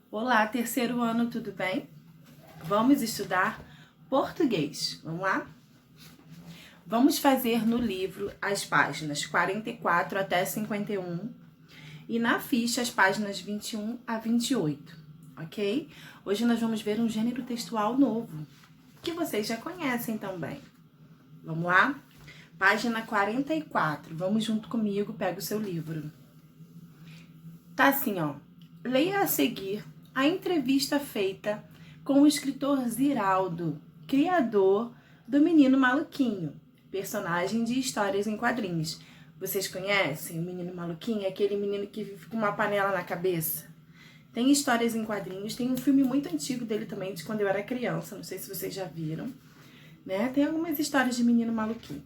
Olá, terceiro ano, tudo bem? Vamos estudar português. Vamos lá? Vamos fazer no livro as páginas 44 até 51 e na ficha as páginas 21 a 28, ok? Hoje nós vamos ver um gênero textual novo, que vocês já conhecem também. Vamos lá? Página 44. Vamos junto comigo, pega o seu livro. Tá assim, ó. Leia a seguir a entrevista feita com o escritor Ziraldo, criador do Menino Maluquinho, personagem de histórias em quadrinhos. Vocês conhecem o Menino Maluquinho? É aquele menino que vive com uma panela na cabeça. Tem histórias em quadrinhos, tem um filme muito antigo dele também, de quando eu era criança, não sei se vocês já viram, né? Tem algumas histórias de Menino Maluquinho.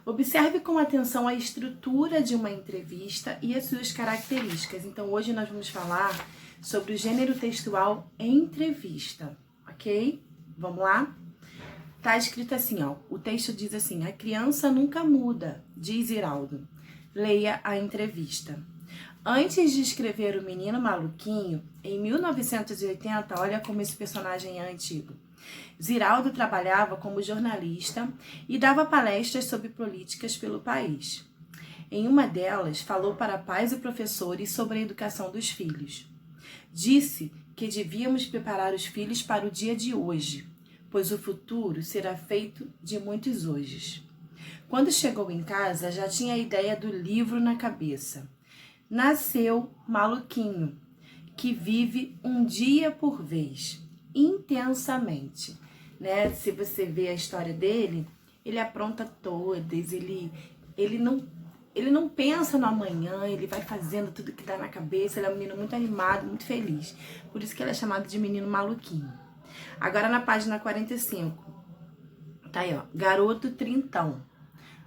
Observe com atenção a estrutura de uma entrevista e as suas características. Então, hoje nós vamos falar sobre o gênero textual entrevista, ok? Vamos lá? Tá escrito assim, ó. O texto diz assim: a criança nunca muda, diz Ziraldo. Leia a entrevista. Antes de escrever O Menino Maluquinho, em 1980, olha como esse personagem é antigo. Ziraldo trabalhava como jornalista e dava palestras sobre políticas pelo país. Em uma delas, falou para pais e professores sobre a educação dos filhos. Disse que devíamos preparar os filhos para o dia de hoje, pois o futuro será feito de muitos hojes. Quando chegou em casa, já tinha a ideia do livro na cabeça. Nasceu Maluquinho, que vive um dia por vez, intensamente, né? Se você vê a história dele, ele apronta todas, ele não pensa no amanhã, ele vai fazendo tudo que dá na cabeça, ele é um menino muito animado, muito feliz. Por isso que ele é chamado de menino maluquinho. Agora na página 45, tá aí, ó, Garoto Trintão,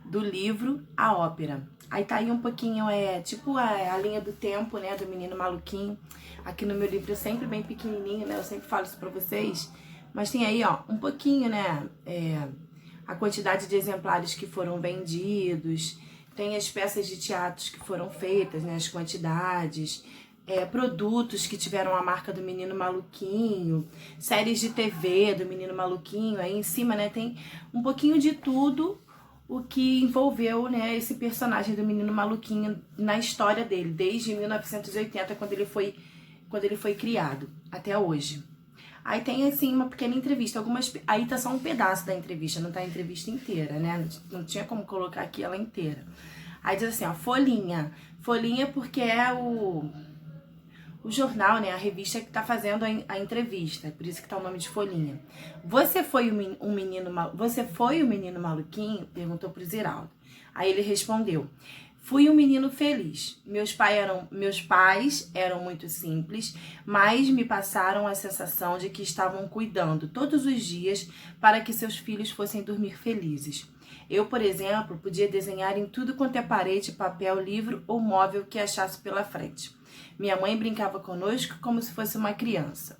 do livro A Ópera. Aí tá aí um pouquinho, tipo a linha do tempo, né, do menino maluquinho. Aqui no meu livro é sempre bem pequenininho, né, eu sempre falo isso pra vocês. Mas tem aí, ó, um pouquinho, né, a quantidade de exemplares que foram vendidos, tem as peças de teatro que foram feitas, né, as quantidades, produtos que tiveram a marca do Menino Maluquinho, séries de TV do Menino Maluquinho, aí em cima, né, tem um pouquinho de tudo o que envolveu, né, esse personagem do Menino Maluquinho na história dele, desde 1980, quando ele foi criado, até hoje. Aí tem, assim, uma pequena entrevista, aí tá só um pedaço da entrevista, não tá a entrevista inteira, né, não tinha como colocar aqui ela inteira. Aí diz assim, ó, Folhinha. Folhinha porque é o jornal, né, a revista que tá fazendo a entrevista, por isso que tá o nome de Folhinha. Você foi o menino maluquinho? Perguntou pro Ziraldo. Aí ele respondeu: fui um menino feliz. Meus pais eram muito simples, mas me passaram a sensação de que estavam cuidando todos os dias para que seus filhos fossem dormir felizes. Eu, por exemplo, podia desenhar em tudo quanto é parede, papel, livro ou móvel que achasse pela frente. Minha mãe brincava conosco como se fosse uma criança.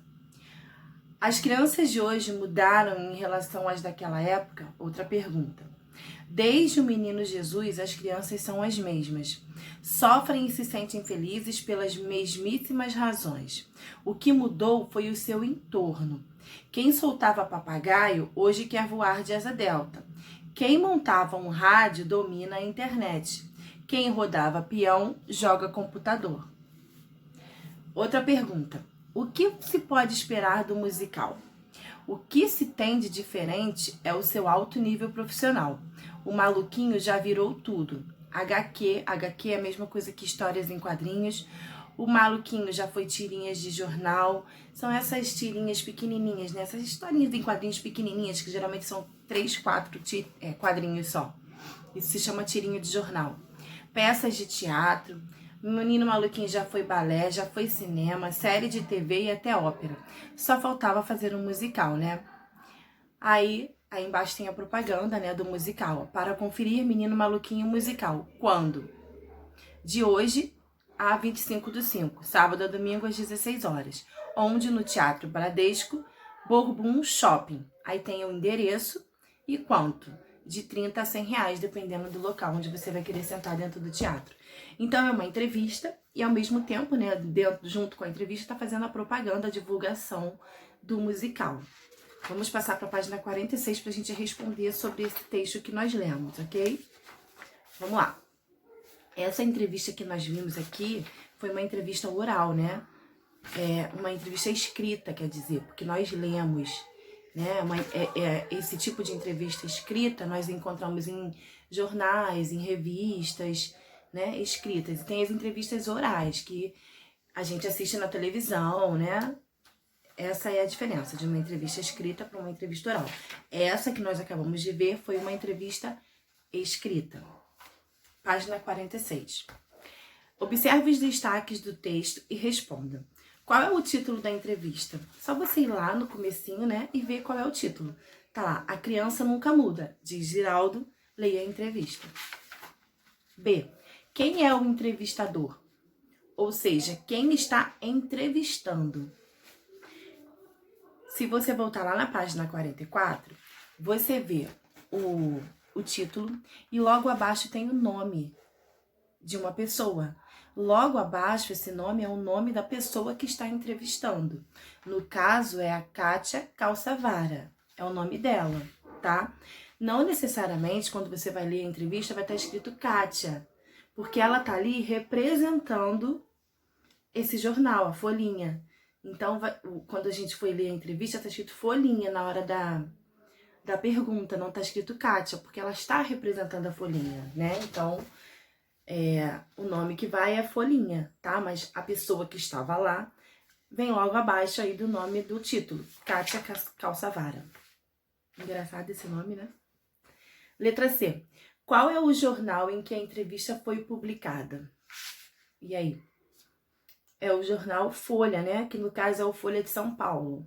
As crianças de hoje mudaram em relação às daquela época? Outra pergunta. Desde o menino Jesus, as crianças são as mesmas. Sofrem e se sentem felizes pelas mesmíssimas razões. O que mudou foi o seu entorno. Quem soltava papagaio, hoje quer voar de asa delta. Quem montava um rádio, domina a internet. Quem rodava peão, joga computador. Outra pergunta. O que se pode esperar do musical? O que se tem de diferente é o seu alto nível profissional. O Maluquinho já virou tudo. HQ é a mesma coisa que histórias em quadrinhos. O Maluquinho já foi tirinhas de jornal. São essas tirinhas pequenininhas, né? Essas historinhas em quadrinhos pequenininhas, que geralmente são 3, 4 quadrinhos só. Isso se chama tirinha de jornal. Peças de teatro. O Menino Maluquinho já foi balé, já foi cinema, série de TV e até ópera. Só faltava fazer um musical, né? Aí embaixo tem a propaganda, né, do musical. Para conferir Menino Maluquinho musical. Quando? De hoje a 25/5, sábado a domingo às 16 horas. Onde? No Teatro Bradesco, Bourbon Shopping. Aí tem o endereço e quanto? de 30 a 100 reais, dependendo do local onde você vai querer sentar dentro do teatro. Então é uma entrevista e ao mesmo tempo, né, junto com a entrevista, está fazendo a propaganda, a divulgação do musical. Vamos passar para a página 46 para a gente responder sobre esse texto que nós lemos, ok? Vamos lá. Essa entrevista que nós vimos aqui foi uma entrevista oral, né? Uma entrevista escrita, quer dizer, porque nós lemos, né? Esse tipo de entrevista escrita nós encontramos em jornais, em revistas, né? Escritas. E tem as entrevistas orais, que a gente assiste na televisão, né? Essa é a diferença de uma entrevista escrita para uma entrevista oral. Essa que nós acabamos de ver foi uma entrevista escrita. Página 46. Observe os destaques do texto e responda. Qual é o título da entrevista? Só você ir lá no comecinho, né, e ver qual é o título. Tá lá, A Criança Nunca Muda, diz Ziraldo, leia a entrevista. B. Quem é o entrevistador? Ou seja, quem está entrevistando? Se você voltar lá na página 44, você vê o título e logo abaixo tem o nome de uma pessoa. Logo abaixo, esse nome é o nome da pessoa que está entrevistando. No caso, é a Kátia Calçavara. É o nome dela, tá? Não necessariamente, quando você vai ler a entrevista, vai estar escrito Kátia, porque ela tá ali representando esse jornal, a folhinha. Então, quando a gente foi ler a entrevista, tá escrito folhinha na hora da pergunta, não tá escrito Kátia, porque ela está representando a folhinha, né? Então, o nome que vai é folhinha, tá? Mas a pessoa que estava lá vem logo abaixo aí do nome do título, Kátia Calçavara. Engraçado esse nome, né? Letra C. Qual é o jornal em que a entrevista foi publicada? E aí? É o jornal Folha, né? Que no caso é o Folha de São Paulo.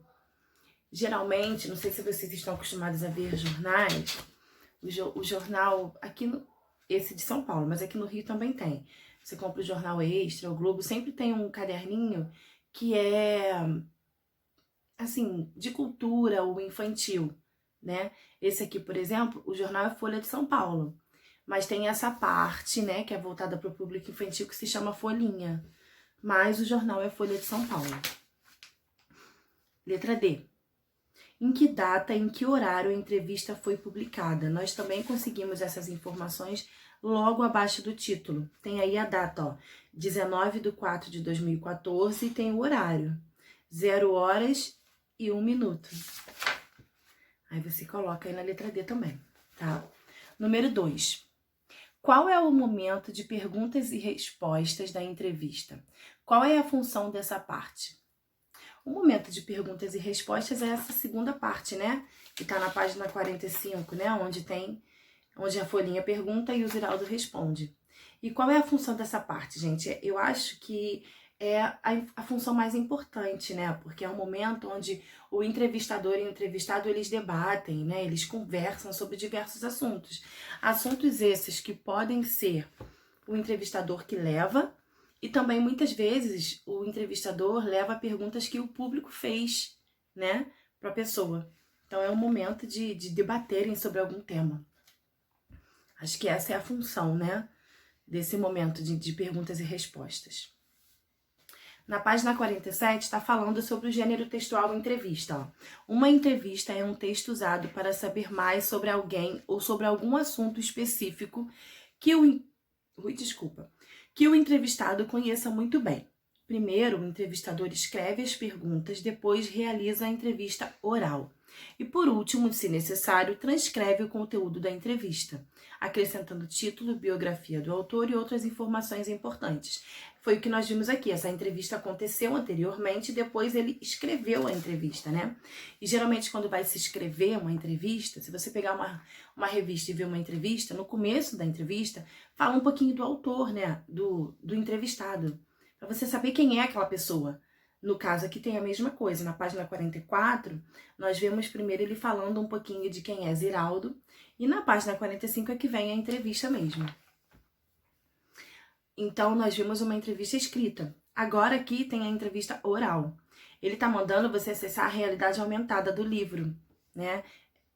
Geralmente, não sei se vocês estão acostumados a ver jornais, o jornal aqui, esse de São Paulo, mas aqui no Rio também tem. Você compra o Jornal Extra, o Globo, sempre tem um caderninho que é, assim, de cultura ou infantil, né? Esse aqui, por exemplo, o jornal é Folha de São Paulo. Mas tem essa parte, né, que é voltada para o público infantil, que se chama Folhinha. Mas o jornal é Folha de São Paulo. Letra D. Em que data, em que horário a entrevista foi publicada? Nós também conseguimos essas informações logo abaixo do título. Tem aí a data, ó, 19/4/2014 e tem o horário, 0h01. Aí você coloca aí na letra D também, tá? Número 2. Qual é o momento de perguntas e respostas da entrevista? Qual é a função dessa parte? O momento de perguntas e respostas é essa segunda parte, né? Que tá na página 45, né? Onde a folhinha pergunta e o Ziraldo responde. E qual é a função dessa parte, gente? Eu acho que é a função mais importante, né? Porque é um momento onde o entrevistador e o entrevistado, eles debatem, né? Eles conversam sobre diversos assuntos. Assuntos esses que podem ser o entrevistador que leva, e também muitas vezes o entrevistador leva perguntas que o público fez, né? Para a pessoa. Então é um momento de debaterem sobre algum tema. Acho que essa é a função, né? Desse momento de perguntas e respostas. Na página 47 está falando sobre o gênero textual entrevista. Ó. Uma entrevista é um texto usado para saber mais sobre alguém ou sobre algum assunto específico que o entrevistado conheça muito bem. Primeiro, o entrevistador escreve as perguntas, depois realiza a entrevista oral. E por último, se necessário, transcreve o conteúdo da entrevista, acrescentando título, biografia do autor e outras informações importantes. Foi o que nós vimos aqui, essa entrevista aconteceu anteriormente e depois ele escreveu a entrevista, né? E geralmente quando vai se escrever uma entrevista, se você pegar uma revista e ver uma entrevista, no começo da entrevista, fala um pouquinho do autor, né? Do entrevistado, para você saber quem é aquela pessoa. No caso aqui tem a mesma coisa, na página 44, nós vemos primeiro ele falando um pouquinho de quem é Ziraldo, e na página 45 é que vem a entrevista mesmo. Então, nós vimos uma entrevista escrita. Agora aqui tem a entrevista oral. Ele tá mandando você acessar a realidade aumentada do livro, né?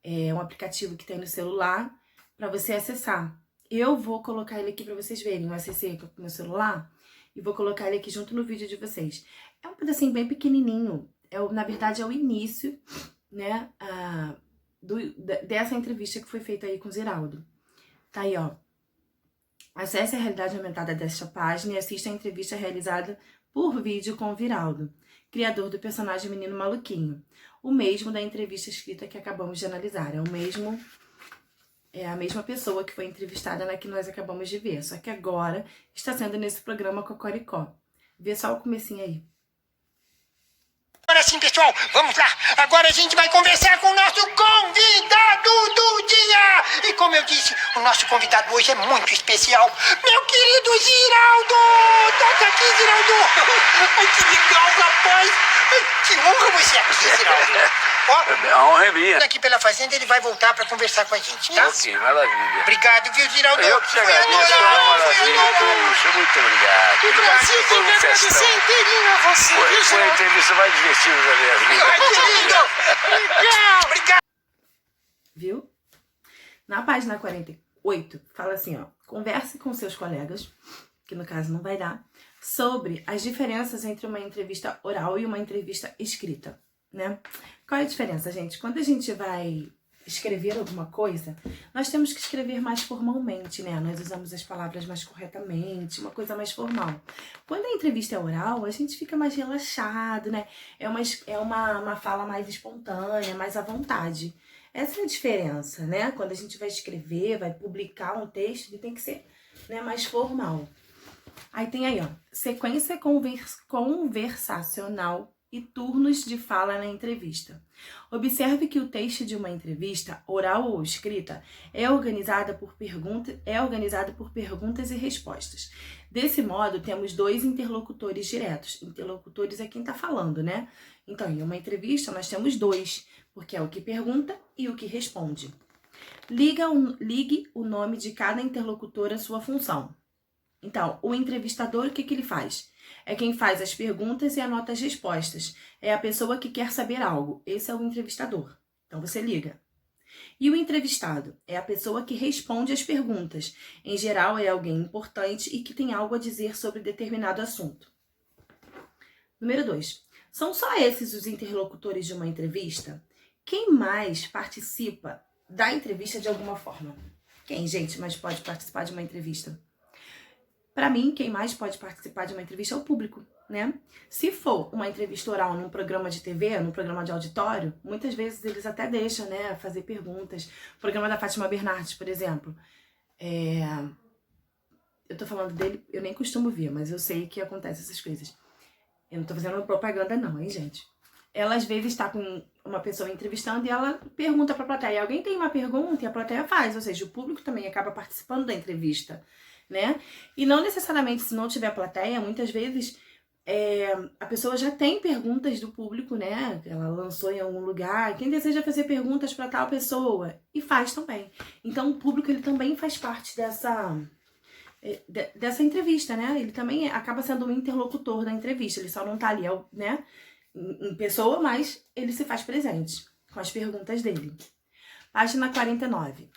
É um aplicativo que tem no celular, para você acessar. Eu vou colocar ele aqui para vocês verem. Eu acessei com o meu celular e vou colocar ele aqui junto no vídeo de vocês. É um pedacinho bem pequenininho. Na verdade, é o início, né, dessa entrevista que foi feita aí com o Ziraldo. Tá aí, ó. Acesse a realidade aumentada desta página e assista a entrevista realizada por vídeo com o Ziraldo, criador do personagem Menino Maluquinho. O mesmo da entrevista escrita que acabamos de analisar. É a mesma pessoa que foi entrevistada na que nós acabamos de ver. Só que agora está sendo nesse programa Cocoricó. Vê só o comecinho aí. Agora sim, pessoal, vamos lá. Agora a gente vai conversar com o nosso convidado do dia. E como eu disse, o nosso convidado hoje é muito especial. Meu querido Ziraldo! Toca aqui, Ziraldo! Ai, que legal, rapaz! Ai, que honra você aqui, Ziraldo! Ó, a honra é minha. aqui pela fazenda ele vai voltar para conversar com a gente, tá? Ok, maravilha. Obrigado, viu, Ziraldo? Eu que te agradeço, foi uma maravilha. Puxa, muito obrigado. O Brasil tem que agradecer inteirinho a você, viu, Foi a Ziraldo? entrevista mais divertida da minha vida. Ai, que lindo! Legal! Obrigado! Viu? Na página 48, fala assim, ó. Converse com seus colegas, que no caso não vai dar, sobre as diferenças entre uma entrevista oral e uma entrevista escrita, né? Qual é a diferença, gente? Quando a gente vai escrever alguma coisa, nós temos que escrever mais formalmente, né? Nós usamos as palavras mais corretamente, uma coisa mais formal. Quando a entrevista é oral, a gente fica mais relaxado, né? É uma fala mais espontânea, mais à vontade. Essa é a diferença, né? Quando a gente vai escrever, vai publicar um texto, ele tem que ser, né, mais formal. Aí tem aí, ó, sequência conversacional e turnos de fala na entrevista. Observe que o texto de uma entrevista, oral ou escrita, é organizado por perguntas e respostas. Desse modo, temos dois interlocutores diretos. Interlocutores é quem está falando, né? Então, em uma entrevista, nós temos dois, porque é o que pergunta e o que responde. Ligue o nome de cada interlocutor à sua função. Então, o entrevistador, o que ele faz? É quem faz as perguntas e anota as respostas. É a pessoa que quer saber algo. Esse é o entrevistador. Então, você liga. E o entrevistado é a pessoa que responde as perguntas. Em geral, é alguém importante e que tem algo a dizer sobre determinado assunto. Número 2. São só esses os interlocutores de uma entrevista? Quem mais participa da entrevista de alguma forma? Quem, gente, mais pode participar de uma entrevista? Para mim, quem mais pode participar de uma entrevista é o público, né? Se for uma entrevista oral num programa de TV, num programa de auditório, muitas vezes eles até deixam, né, fazer perguntas. O programa da Fátima Bernardes, por exemplo. Eu tô falando dele, eu nem costumo ver, mas eu sei que acontece essas coisas. Eu não tô fazendo propaganda não, hein, gente? Ela às vezes está com uma pessoa entrevistando e ela pergunta pra plateia. Alguém tem uma pergunta e a plateia faz, ou seja, o público também acaba participando da entrevista, né? E não necessariamente, se não tiver plateia, muitas vezes a pessoa já tem perguntas do público, né? Ela lançou em algum lugar. Quem deseja fazer perguntas para tal pessoa? E faz também. Então, o público, ele também faz parte dessa entrevista, né? Ele também acaba sendo um interlocutor da entrevista. Ele só não tá ali, né, em pessoa, mas ele se faz presente com as perguntas dele. Página 49.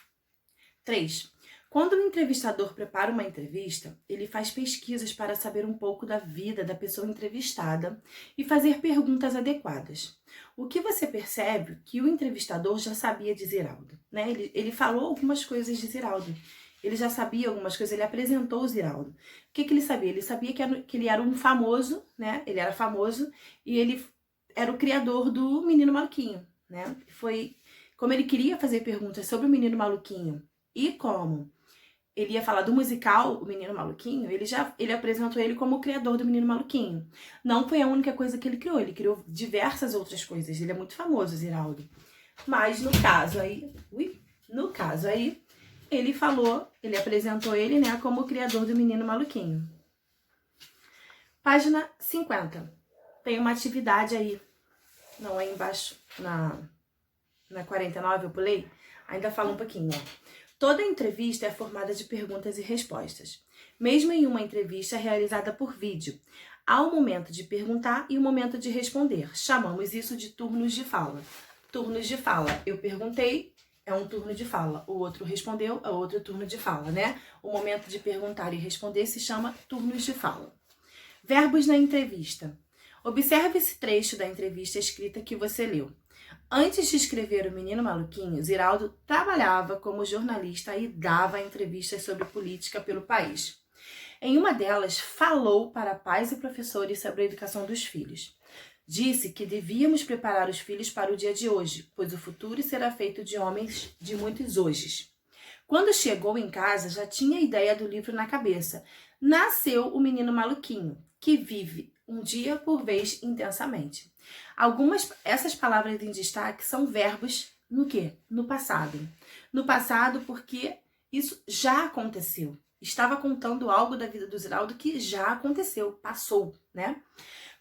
3. Quando o entrevistador prepara uma entrevista, ele faz pesquisas para saber um pouco da vida da pessoa entrevistada e fazer perguntas adequadas. O que você percebe que o entrevistador já sabia de Ziraldo, né? Ele falou algumas coisas de Ziraldo. Ele já sabia algumas coisas, ele apresentou o Ziraldo. O que ele sabia? Ele sabia que ele era um famoso, né? Ele era famoso e ele era o criador do Menino Maluquinho, né? Como ele queria fazer perguntas sobre o Menino Maluquinho e como ele ia falar do musical O Menino Maluquinho, ele apresentou ele como o criador do Menino Maluquinho. Não foi a única coisa que ele criou diversas outras coisas. Ele é muito famoso, Ziraldo. Mas no caso aí, ele apresentou ele, né, como o criador do Menino Maluquinho. Página 50. Tem uma atividade aí. Não, aí embaixo, na 49 eu pulei. Ainda fala um pouquinho, ó. Toda entrevista é formada de perguntas e respostas. Mesmo em uma entrevista realizada por vídeo, há um momento de perguntar e um momento de responder. Chamamos isso de turnos de fala. Turnos de fala. Eu perguntei é um turno de fala. O outro respondeu, é outro turno de fala, né? O momento de perguntar e responder se chama turnos de fala. Verbos na entrevista. Observe esse trecho da entrevista escrita que você leu. Antes de escrever O Menino Maluquinho, Ziraldo trabalhava como jornalista e dava entrevistas sobre política pelo país. Em uma delas, falou para pais e professores sobre a educação dos filhos. Disse que devíamos preparar os filhos para o dia de hoje, pois o futuro será feito de homens de muitos hojes. Quando chegou em casa, já tinha a ideia do livro na cabeça. Nasceu o Menino Maluquinho, que vive um dia por vez intensamente. Essas palavras em destaque são verbos no quê? No passado. No passado porque isso já aconteceu. Estava contando algo da vida do Ziraldo que já aconteceu, passou, né?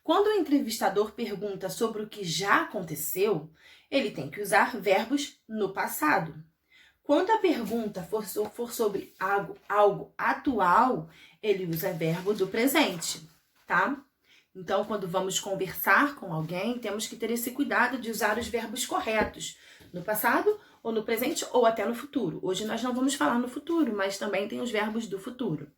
Quando o entrevistador pergunta sobre o que já aconteceu, ele tem que usar verbos no passado. Quando a pergunta for sobre algo atual, ele usa verbo do presente, tá? Então, quando vamos conversar com alguém, temos que ter esse cuidado de usar os verbos corretos, no passado ou no presente ou até no futuro. Hoje nós não vamos falar no futuro, mas também tem os verbos do futuro.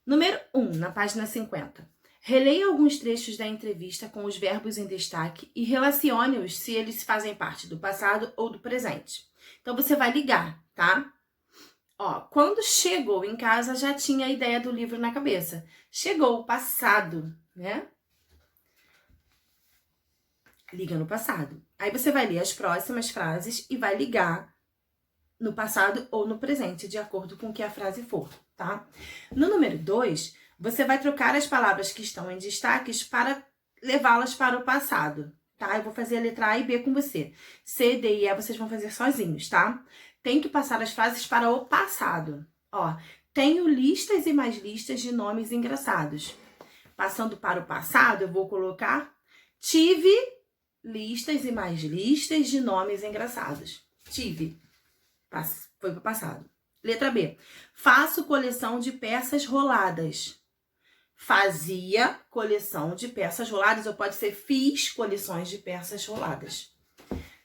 Número 1, na página 50. Releia alguns trechos da entrevista com os verbos em destaque e relacione-os se eles fazem parte do passado ou do presente. Então, você vai ligar, tá? Ó, quando chegou em casa, já tinha a ideia do livro na cabeça. Chegou, passado, né? Liga no passado. Aí você vai ler as próximas frases e vai ligar no passado ou no presente, de acordo com o que a frase for, tá? No número 2, você vai trocar as palavras que estão em destaques para levá-las para o passado, tá? Eu vou fazer a letra A e B com você. C, D e E vocês vão fazer sozinhos, tá? Tem que passar as frases para o passado. Ó, tenho listas e mais listas de nomes engraçados. Passando para o passado, eu vou colocar tive listas e mais listas de nomes engraçados. Tive. Foi para o passado. Letra B. Faço coleção de peças roladas. Fazia coleção de peças roladas, ou pode ser fiz coleções de peças roladas.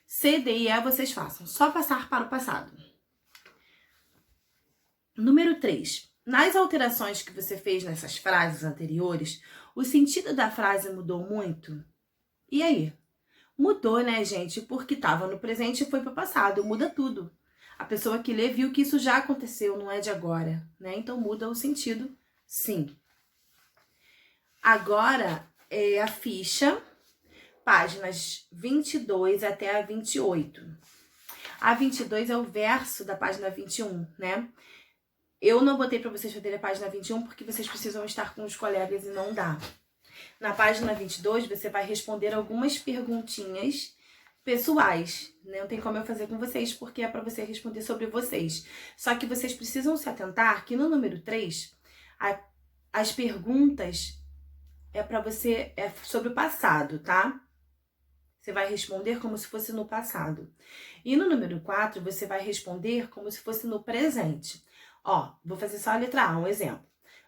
C, D e E vocês façam. Só passar para o passado. Número 3. Nas alterações que você fez nessas frases anteriores, o sentido da frase mudou muito? E aí? Mudou, né, gente? Porque estava no presente e foi para o passado. Muda tudo. A pessoa que lê viu que isso já aconteceu, não é de agora, né? Então muda o sentido, sim. Agora é a ficha, páginas 22 até a 28. A 22 é o verso da página 21, né? Eu não botei para vocês fazerem a página 21 porque vocês precisam estar com os colegas e não dá. Na página 22, você vai responder algumas perguntinhas pessoais. Não tem como eu fazer com vocês, porque é para você responder sobre vocês. Só que vocês precisam se atentar que no número 3, as perguntas é sobre o passado, tá? Você vai responder como se fosse no passado. E no número 4, você vai responder como se fosse no presente. Ó, vou fazer só a letra A, um exemplo.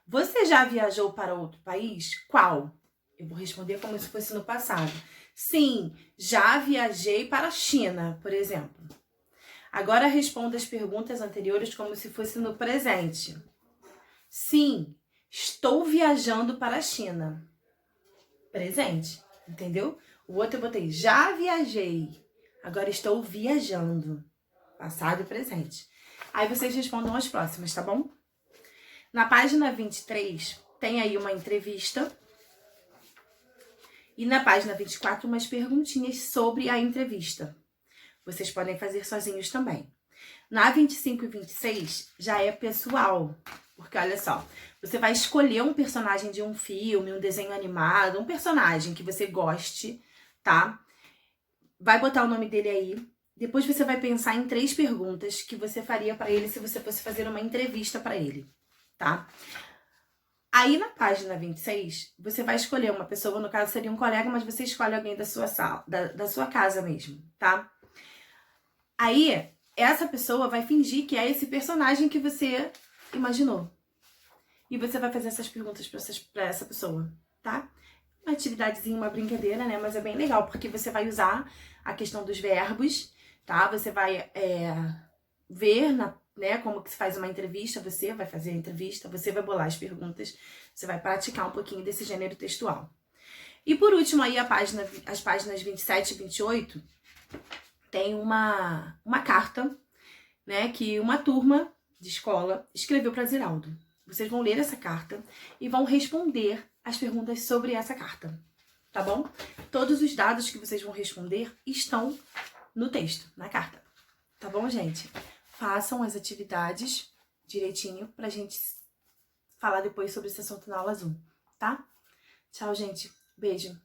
Você já viajou para outro país? Qual? Eu vou responder como se fosse no passado. Sim, já viajei para a China, por exemplo. Agora responda as perguntas anteriores como se fosse no presente. Sim, estou viajando para a China. Presente, entendeu? O outro eu botei, já viajei. Agora estou viajando. Passado e presente. Aí vocês respondam as próximas, tá bom? Na página 23, tem aí uma entrevista. E na página 24, umas perguntinhas sobre a entrevista. Vocês podem fazer sozinhos também. Na 25 e 26, já é pessoal. Porque, olha só, você vai escolher um personagem de um filme, um desenho animado, um personagem que você goste, tá? Vai botar o nome dele aí. Depois você vai pensar em 3 perguntas que você faria para ele se você fosse fazer uma entrevista para ele, tá? Aí na página 26, você vai escolher uma pessoa, no caso seria um colega, mas você escolhe alguém da sua sala, da sua casa mesmo, tá? Aí, essa pessoa vai fingir que é esse personagem que você imaginou. E você vai fazer essas perguntas pra essa pessoa, tá? Uma atividadezinha, uma brincadeira, né? Mas é bem legal, porque você vai usar a questão dos verbos tá? Você vai ver, né, como que se faz uma entrevista, você vai fazer a entrevista, você vai bolar as perguntas, você vai praticar um pouquinho desse gênero textual. E por último, aí as páginas 27 e 28, tem uma carta, né, que uma turma de escola escreveu para Ziraldo. Vocês vão ler essa carta e vão responder as perguntas sobre essa carta, tá bom? Todos os dados que vocês vão responder estão no texto, na carta, tá bom, gente? Façam as atividades direitinho pra gente falar depois sobre esse assunto na aula Zoom, tá? Tchau, gente. Beijo.